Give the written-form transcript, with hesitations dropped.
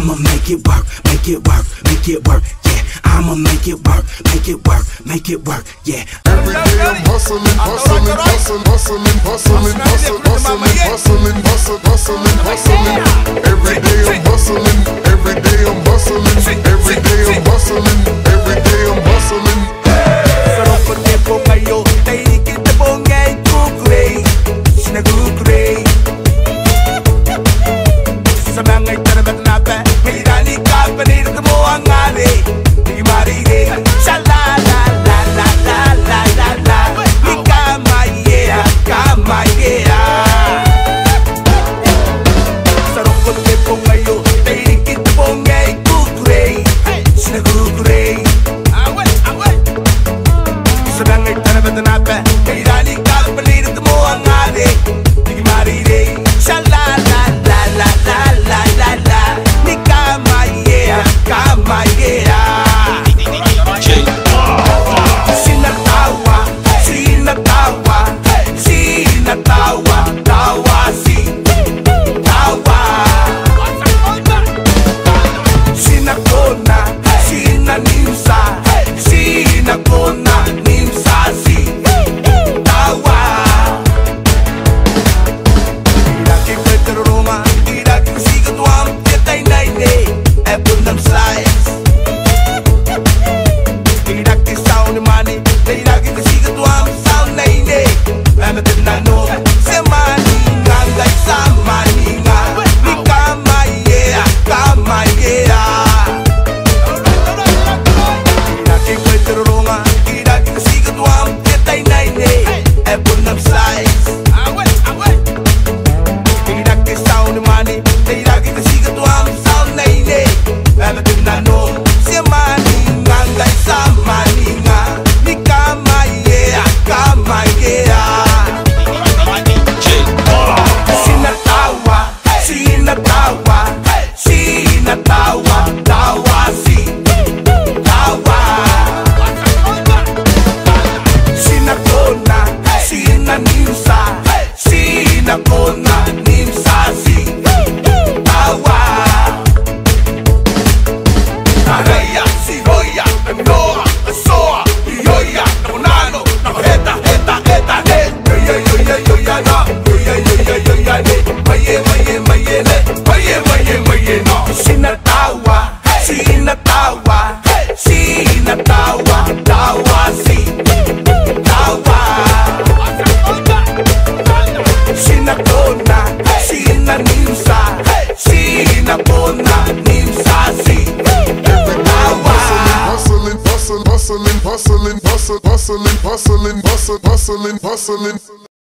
I'ma make it work, make it work, make it work, yeah. I'ma make it work, make it work, make it work, yeah. Every day I'm hustling, hustling, hustling, hustling, hustling, hustling, hustling, hustling, hustling, hustling. Every day I'm hustling, every day I'm hustling, every day I'm hustling, every day I'm hustling. Sarap ko tempo kayo, naiikit na po ngayon kukuray, sinagukuray. Sa mga itarabat na ba, may irani ka, panirap mo ang ari. Di marire, sha la la la la la la la la. Di kamayera, kamayera. Sarap ko tempo kayo, naiikit na po ngayon kukuray, sinagukuray. Sa mga itarabat na ba, may irani ka, panirap mo ang ari. Di marire, sha la la la la la la la la. Ni kamayera, kamayera. Sinatawa, sinatawa, sinatawa, tawa si tawa. Sinakona, sinanimsa, sinakona, nimsa si tawa. Iraki Petroma, iraki sigat wam tietay naine, ebon nam slides. Iraki sound money, iraki sigat wam sound naine, amatin na no, se mani ngangay sa mani nga, ni kamayera, kamayera. Iraki Petroma, iraki sigat wam tietay naine, ebon nam slides. Iraki sound money, iraki sigat wam sound naine, amatin na no, se mani ngangay sa mani nga, ni kamayera, kamayera. Sinatawa, sinatawa, sinatawa, tawa si tawa. Sinakona, sinanimsa, sinakona, nimsa si tawa. Araya, sigoya, nanoa, asoa, yoya, nakunano, nakuheta, heta, heta, he. Yoya, yoya, yoya, na, yoya, yoya, yoya, ne. Maye, maye, maye, ne. Maye, maye, maye, no. Sinatawa, sinatawa, sinatawa, tawa si tawa. Sinakona, sinanimsa, sinakona, nimsa si tawa. Hustling, hustling, hustling, hustling, hustling, hustling, hustling, hustling, hustling, hustling.